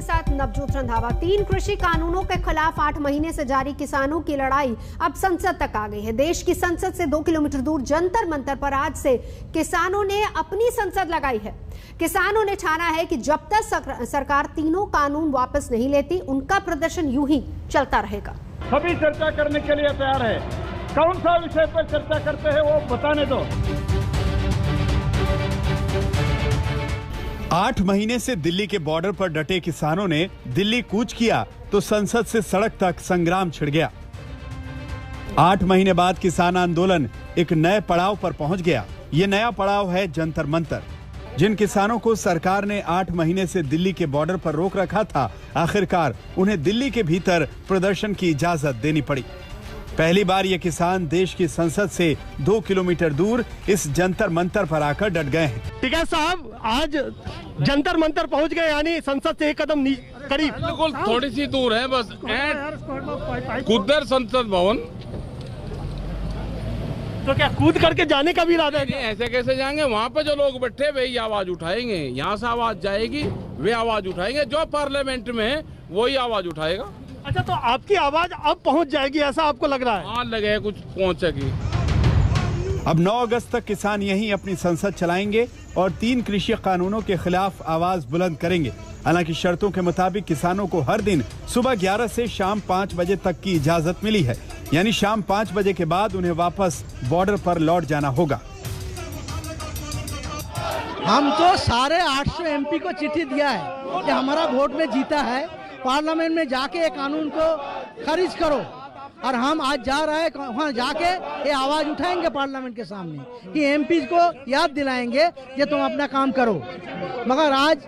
साथ नवजोत रंधावा। 3 कृषि कानूनों के खिलाफ 8 महीने से जारी किसानों की लड़ाई अब संसद तक आ गई है। देश की संसद से 2 किलोमीटर दूर जंतर मंतर पर आज से किसानों ने अपनी संसद लगाई है। किसानों ने ठाना है कि जब तक सरकार तीनों कानून वापस नहीं लेती, उनका प्रदर्शन यूं ही चलता रहेगा। सभी चर्चा करने के लिए तैयार है। कौन सा विषय पर चर्चा करते हैं वो बताने दो। 8 महीने से दिल्ली के बॉर्डर पर डटे किसानों ने दिल्ली कूच किया तो संसद से सड़क तक संग्राम छिड़ गया। 8 महीने बाद किसान आंदोलन एक नए पड़ाव पर पहुंच गया। ये नया पड़ाव है जंतर मंतर। जिन किसानों को सरकार ने 8 महीने से दिल्ली के बॉर्डर पर रोक रखा था, आखिरकार उन्हें दिल्ली के भीतर प्रदर्शन की इजाजत देनी पड़ी। पहली बार ये किसान देश की संसद से 2 किलोमीटर दूर इस जंतर मंतर पर आकर डट गए हैं। ठीक है साहब, आज जंतर मंतर पहुंच गए, यानी संसद से 1 कदम करीब। बिल्कुल थोड़ी सी दूर है बस, कुदर संसद भवन। तो क्या कूद करके जाने का भी इरादा है? ऐसे कैसे जाएंगे? वहाँ पे जो लोग बैठे वही आवाज उठाएंगे। यहाँ से आवाज जाएगी, वे आवाज उठाएंगे। जो पार्लियामेंट में है वही आवाज उठाएगा। अच्छा, तो आपकी आवाज अब पहुंच जाएगी, ऐसा आपको लग रहा है? हाँ, लगे कुछ पहुंचेगी। अब 9 अगस्त तक किसान यहीं अपनी संसद चलाएंगे और 3 कृषि कानूनों के खिलाफ आवाज बुलंद करेंगे। हालांकि शर्तों के मुताबिक किसानों को हर दिन सुबह 11 से शाम 5 बजे तक की इजाजत मिली है, यानी शाम 5 बजे के बाद उन्हें वापस बॉर्डर पर लौट जाना होगा। हम तो सारे 800 एमपी को चिट्ठी दिया है कि हमारा वोट में जीता है, पार्लियामेंट में जाके ये कानून को खारिज करो। और हम आज जा रहे हैं वहाँ जाके ये आवाज उठाएंगे पार्लियामेंट के सामने कि एमपी को याद दिलाएंगे कि तुम अपना काम करो। मगर आज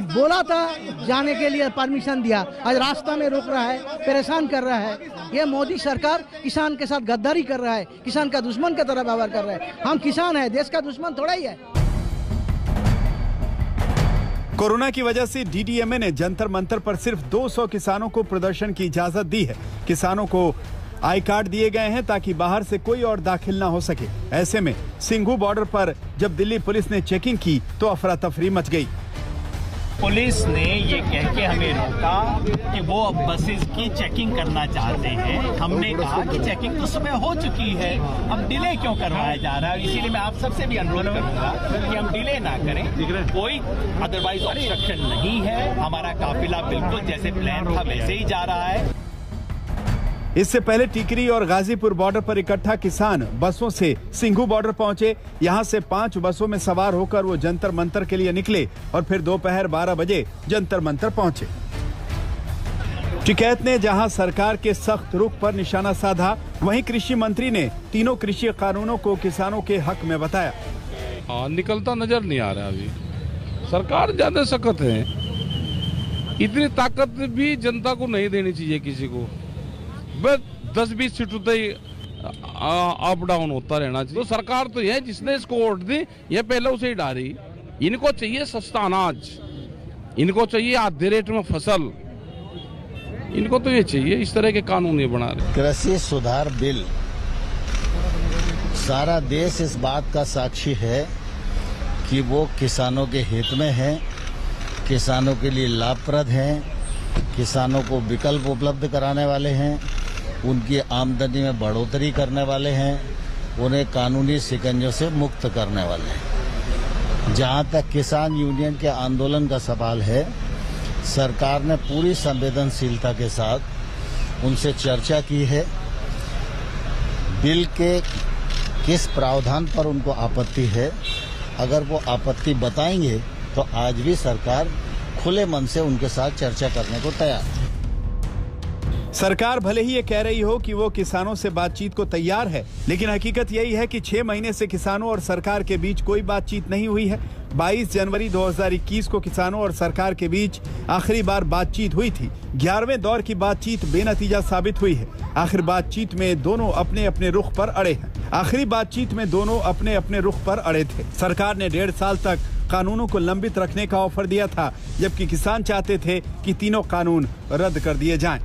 बोला था जाने के लिए, परमिशन दिया, आज रास्ता में रोक रहा है, परेशान कर रहा है। ये मोदी सरकार किसान के साथ गद्दारी कर रहा है, किसान का दुश्मन की तरह व्यवहार कर रहा है। हम किसान है, देश का दुश्मन थोड़ा ही है। कोरोना की वजह से डीडीएमए ने जंतर मंतर पर सिर्फ 200 किसानों को प्रदर्शन की इजाजत दी है। किसानों को आई कार्ड दिए गए हैं ताकि बाहर से कोई और दाखिल ना हो सके। ऐसे में सिंघू बॉर्डर पर जब दिल्ली पुलिस ने चेकिंग की तो अफरा तफरी मच गई। पुलिस ने ये कह के हमें रोका कि वो अब बसेस की चेकिंग करना चाहते हैं। हमने कहा कि चेकिंग तो सुबह हो चुकी है, अब डिले क्यों करवाया जा रहा है? इसीलिए मैं आप सबसे भी अनुरोध करूंगा कि हम डिले ना करें। कोई अदरवाइज ऑब्स्ट्रक्शन नहीं है, हमारा काफिला बिल्कुल जैसे प्लान था वैसे ही जा रहा है। इससे पहले टिकरी और गाजीपुर बॉर्डर पर इकट्ठा किसान बसों से सिंघू बॉर्डर पहुंचे। यहां से 5 बसों में सवार होकर वो जंतर मंतर के लिए निकले और फिर दोपहर 12 बजे जंतर मंतर पहुंचे। टिकैत ने जहां सरकार के सख्त रुख पर निशाना साधा, वहीं कृषि मंत्री ने तीनों कृषि कानूनों को किसानों के हक में बताया। निकलता नजर नहीं आ रहा। अभी सरकार ज्यादा सख्त है। इतनी ताकत भी जनता को नहीं देनी चाहिए किसी को। बस 10-20 सीटों तक अप डाउन होता रहना चाहिए। तो सरकार तो है जिसने इसको वोट दी, ये पहले उसे ही डाली। इनको चाहिए सस्ता अनाज, इनको चाहिए आधे रेट में फसल, इनको तो ये चाहिए। इस तरह के कानून ये बना रहे। कृषि सुधार बिल, सारा देश इस बात का साक्षी है कि वो किसानों के हित में है, किसानों के लिए लाभप्रद हैं, किसानों को विकल्प उपलब्ध कराने वाले हैं, उनकी आमदनी में बढ़ोतरी करने वाले हैं, उन्हें कानूनी शिकंजों से मुक्त करने वाले हैं। जहां तक किसान यूनियन के आंदोलन का सवाल है, सरकार ने पूरी संवेदनशीलता के साथ उनसे चर्चा की है। बिल के किस प्रावधान पर उनको आपत्ति है, अगर वो आपत्ति बताएंगे तो आज भी सरकार खुले मन से उनके साथ चर्चा करने को तैयार है। सरकार भले ही ये कह रही हो कि वो किसानों से बातचीत को तैयार है, लेकिन हकीकत यही है कि 6 महीने से किसानों और सरकार के बीच कोई बातचीत नहीं हुई है। 22 जनवरी 2021 को किसानों और सरकार के बीच आखिरी बार बातचीत हुई थी। 11वें दौर की बातचीत बेनतीजा साबित हुई है। आखिर बातचीत में दोनों अपने अपने रुख पर अड़े हैं। आखिरी बातचीत में दोनों अपने अपने रुख पर अड़े थे। सरकार ने 1.5 साल तक कानूनों को लंबित रखने का ऑफर दिया था, जबकि किसान चाहते थे कि तीनों कानून रद्द कर दिए जाएं।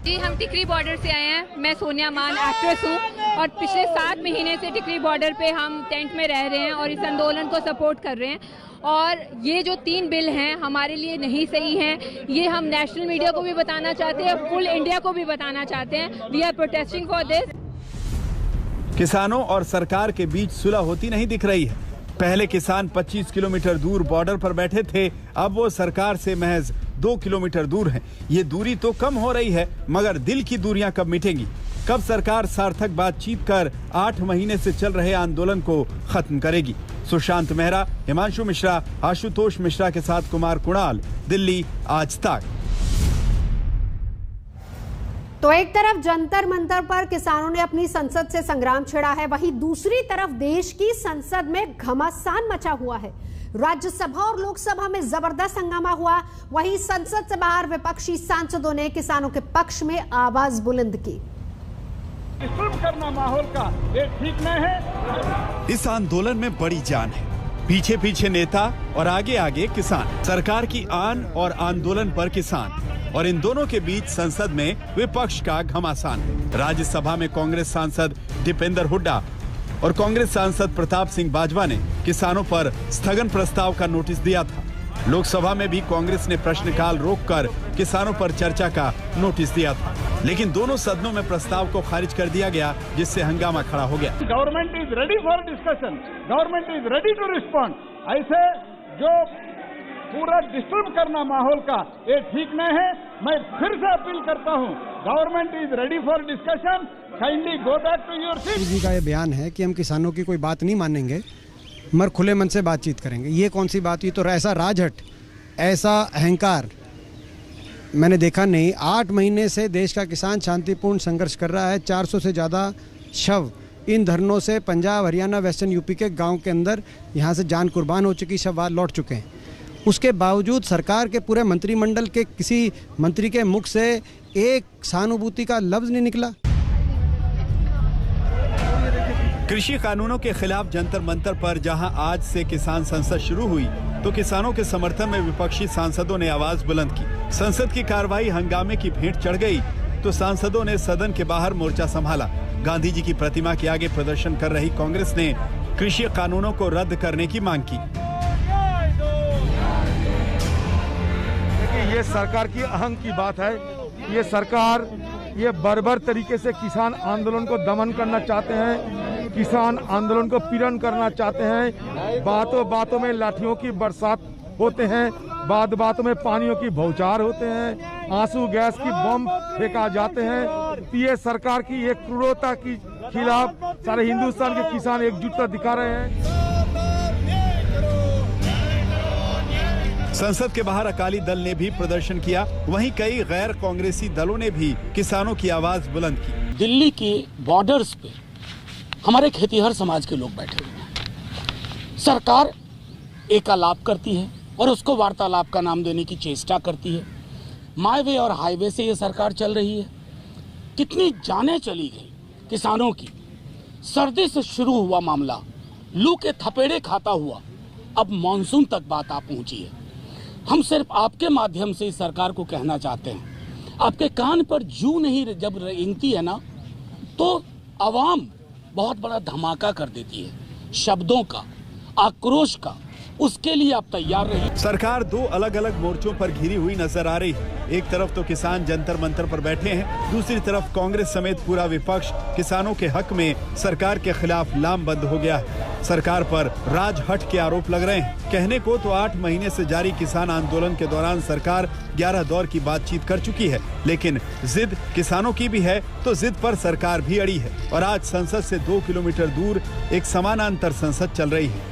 जी, हम टिकरी बॉर्डर से आए हैं। मैं सोनिया मान एक्ट्रेस हूँ और पिछले 7 महीने से टिकरी बॉर्डर पे हम टेंट में रह रहे हैं और इस आंदोलन को सपोर्ट कर रहे हैं। और ये जो 3 बिल हैं हमारे लिए नहीं सही हैं। ये हम नेशनल मीडिया को भी बताना चाहते हैं, फुल इंडिया को भी बताना चाहते हैं। We are protesting for this. किसानों और सरकार के बीच सुलह होती नहीं दिख रही है। पहले किसान 25 किलोमीटर दूर बॉर्डर पर बैठे थे, अब वो सरकार से महज 2 किलोमीटर दूर हैं। ये दूरी तो कम हो रही है, मगर दिल की दूरियां कब मिटेंगी? कब सरकार सार्थक बातचीत कर 8 महीने से चल रहे आंदोलन को खत्म करेगी? सुशांत मेहरा, हिमांशु मिश्रा, आशुतोष मिश्रा के साथ कुमार कुणाल, दिल्ली, आज तक। तो एक तरफ जंतर मंतर पर किसानों ने अपनी संसद से संग्राम छेड़ा है, वहीं दूसरी तरफ देश की संसद में घमासान मचा हुआ है। राज्यसभा और लोकसभा में जबरदस्त हंगामा हुआ, वहीं संसद से बाहर विपक्षी सांसदों ने किसानों के पक्ष में आवाज बुलंद की। डिस्टर्ब करना माहौल का ये ठीक नहीं है। इस आंदोलन में बड़ी जान है, पीछे पीछे नेता और आगे आगे किसान। सरकार की आन और आंदोलन पर किसान, और इन दोनों के बीच संसद में विपक्ष का घमासान। राज्यसभा में कांग्रेस सांसद दीपेंद्र हुड्डा और कांग्रेस सांसद प्रताप सिंह बाजवा ने किसानों पर स्थगन प्रस्ताव का नोटिस दिया था। लोकसभा में भी कांग्रेस ने प्रश्नकाल रोककर किसानों पर चर्चा का नोटिस दिया था, लेकिन दोनों सदनों में प्रस्ताव को खारिज कर दिया गया, जिससे हंगामा खड़ा हो गया। Government is ready for discussion, government is ready to respond. ऐसे जो पूरा डिस्टर्ब करना माहौल का ये ठीक नहीं है। मैं फिर से अपील करता हूँ, government is ready for discussion, kindly go back to your seat. जी का ये बयान है कि हम किसानों की कोई बात नहीं मानेंगे, मगर खुले मन से बातचीत करेंगे। ये कौन सी बात हुई? तो ऐसा राजहट, ऐसा अहंकार मैंने देखा नहीं। 8 महीने से देश का किसान शांतिपूर्ण संघर्ष कर रहा है। 400 से ज़्यादा शव इन धरनों से पंजाब, हरियाणा, वेस्टर्न यूपी के गांव के अंदर यहाँ से जान कुर्बान हो चुकी, शव लौट चुके हैं। उसके बावजूद सरकार के पूरे मंत्रिमंडल के किसी मंत्री के मुख से एक सहानुभूति का लफ्ज नहीं निकला। कृषि कानूनों के खिलाफ जंतर मंतर पर जहां आज से किसान संसद शुरू हुई, तो किसानों के समर्थन में विपक्षी सांसदों ने आवाज बुलंद की। संसद की कार्रवाई हंगामे की भेंट चढ़ गई तो सांसदों ने सदन के बाहर मोर्चा संभाला। गांधी जी की प्रतिमा के आगे प्रदर्शन कर रही कांग्रेस ने कृषि कानूनों को रद्द करने की मांग की। ये सरकार की अहंग की बात है। ये सरकार ये बर्बर तरीके से किसान आंदोलन को दमन करना चाहते हैं, किसान आंदोलन को पीड़न करना चाहते हैं। बातों बातों में लाठियों की बरसात होते हैं, बात बातों में पानियों की बौछार होते हैं, आंसू गैस की बम फेंका जाते हैं। ये सरकार की ये क्रूरता के खिलाफ सारे हिंदुस्तान के किसान एकजुटता दिखा रहे हैं। संसद के बाहर अकाली दल ने भी प्रदर्शन किया, वहीं कई गैर कांग्रेसी दलों ने भी किसानों की आवाज बुलंद की। दिल्ली के बॉर्डर्स पे हमारे खेतीहर समाज के लोग बैठे हुए हैं। सरकार एकालाप करती है और उसको वार्तालाप का नाम देने की चेष्टा करती है। माई वे और हाईवे से ये सरकार चल रही है। कितनी जानें चली गई किसानों की। सर्दी से शुरू हुआ मामला लू के थपेड़े खाता हुआ अब मानसून तक बात आ पहुंची है। हम सिर्फ आपके माध्यम से इस सरकार को कहना चाहते हैं, आपके कान पर जू नहीं जब रेंगती है ना, तो आवाम बहुत बड़ा धमाका कर देती है शब्दों का, आक्रोश का। उसके लिए आप तैयार रहिए। सरकार 2 अलग अलग मोर्चों पर घिरी हुई नजर आ रही है। एक तरफ तो किसान जंतर मंतर पर बैठे हैं, दूसरी तरफ कांग्रेस समेत पूरा विपक्ष किसानों के हक में सरकार के खिलाफ लामबंद हो गया है। सरकार पर राजहट के आरोप लग रहे हैं। कहने को तो 8 महीने से जारी किसान आंदोलन के दौरान सरकार 11 दौर की बातचीत कर चुकी है, लेकिन जिद किसानों की भी है तो जिद पर सरकार भी अड़ी है। और आज संसद से 2 किलोमीटर दूर एक समानांतर संसद चल रही है।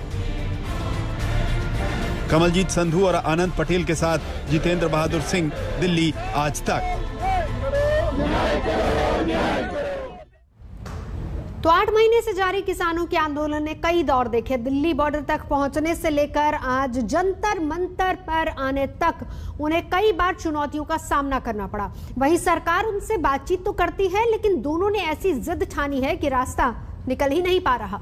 कमलजीत संधू और आनंद पटेल के साथ जितेंद्र बहादुर सिंह, दिल्ली, आज तक। तो 8 महीने से जारी किसानों के आंदोलन ने कई दौर देखे। दिल्ली बॉर्डर तक पहुंचने से लेकर आज जंतर मंतर पर आने तक उन्हें कई बार चुनौतियों का सामना करना पड़ा। वहीं सरकार उनसे बातचीत तो करती है, लेकिन दोनों ने ऐसी जिद ठानी है कि रास्ता निकल ही नहीं पा रहा।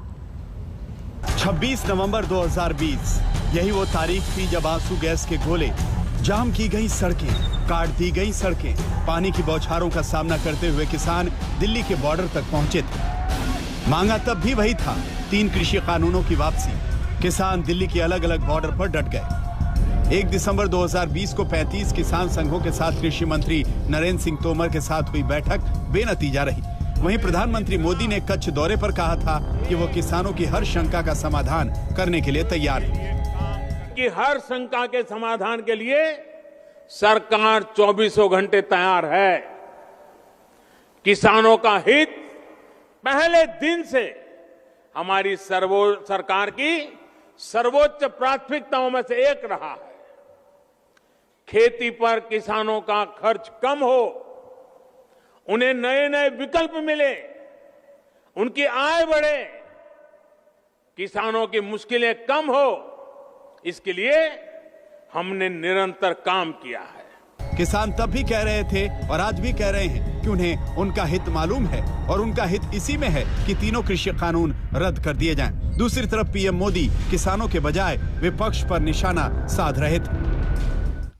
26 नवंबर 2020 यही वो तारीख थी जब आंसू गैस के गोले, जाम की गई सड़कें, काट दी गई सड़कें, पानी की बौछारों का सामना करते हुए किसान दिल्ली के बॉर्डर तक पहुंचे थे। मांगा तब भी वही था, 3 कृषि कानूनों की वापसी। किसान दिल्ली के अलग अलग बॉर्डर पर डट गए। 1 दिसंबर 2020 को 35 किसान संघों के साथ कृषि मंत्री नरेंद्र सिंह तोमर के साथ हुई बैठक बेनतीजा रही। वहीं प्रधानमंत्री मोदी ने कच्छ दौरे पर कहा था कि वो किसानों की हर शंका का समाधान करने के लिए तैयार है। कि हर शंका के समाधान के लिए सरकार 24 घंटे तैयार है। किसानों का हित पहले दिन से हमारी सरकार की सर्वोच्च प्राथमिकताओं में से एक रहा है। खेती पर किसानों का खर्च कम हो, उन्हें नए नए विकल्प मिले, उनकी आय बढ़े, किसानों की मुश्किलें कम हो, इसके लिए हमने निरंतर काम किया है। किसान तब भी कह रहे थे और आज भी कह रहे हैं कि उन्हें उनका हित मालूम है और उनका हित इसी में है कि तीनों कृषि कानून रद्द कर दिए जाएं। दूसरी तरफ पीएम मोदी किसानों के बजाय विपक्ष पर निशाना साध रहे थे।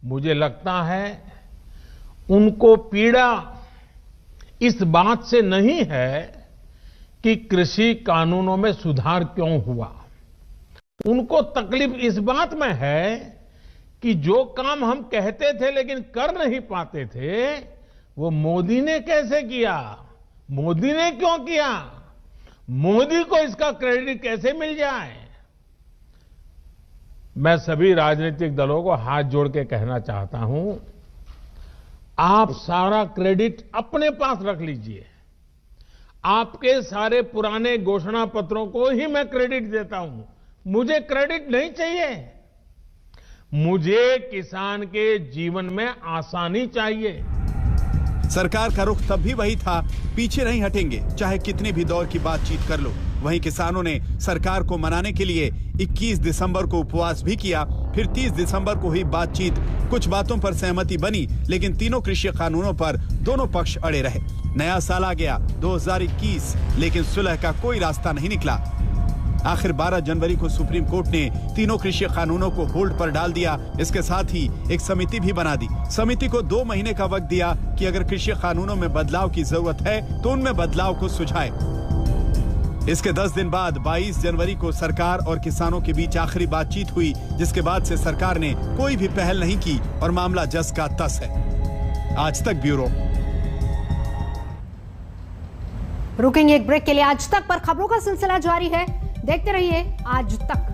मुझे लगता है उनको पीड़ा इस बात से नहीं है कि कृषि कानूनों में सुधार क्यों हुआ। उनको तकलीफ इस बात में है कि जो काम हम कहते थे लेकिन कर नहीं पाते थे, वो मोदी ने कैसे किया, मोदी ने क्यों किया, मोदी को इसका क्रेडिट कैसे मिल जाए। मैं सभी राजनीतिक दलों को हाथ जोड़ के कहना चाहता हूं, आप सारा क्रेडिट अपने पास रख लीजिए। आपके सारे पुराने घोषणा पत्रों को ही मैं क्रेडिट देता हूं, मुझे क्रेडिट नहीं चाहिए। मुझे किसान के जीवन में आसानी चाहिए। सरकार का रुख तब भी वही था, पीछे नहीं हटेंगे चाहे कितने भी दौर की बातचीत कर लो। वहीं किसानों ने सरकार को मनाने के लिए 21 दिसंबर को उपवास भी किया। फिर 30 दिसंबर को हुई बातचीत, कुछ बातों पर सहमति बनी, लेकिन तीनों कृषि कानूनों पर दोनों पक्ष अड़े रहे। नया साल आ गया 2021, लेकिन सुलह का कोई रास्ता नहीं निकला। आखिर 12 जनवरी को सुप्रीम कोर्ट ने तीनों कृषि कानूनों को होल्ड पर डाल दिया। इसके साथ ही एक समिति भी बना दी। समिति को 2 महीने का वक्त दिया कि अगर कृषि कानूनों में बदलाव की जरूरत है तो उनमें बदलाव को सुझाए। इसके 10 दिन बाद 22 जनवरी को सरकार और किसानों के बीच आखिरी बातचीत हुई, जिसके बाद से सरकार ने कोई भी पहल नहीं की और मामला जस का तस है। आज तक ब्यूरो। रुकेंगे एक ब्रेक के लिए। आज तक पर खबरों का सिलसिला जारी है, देखते रहिए आज तक।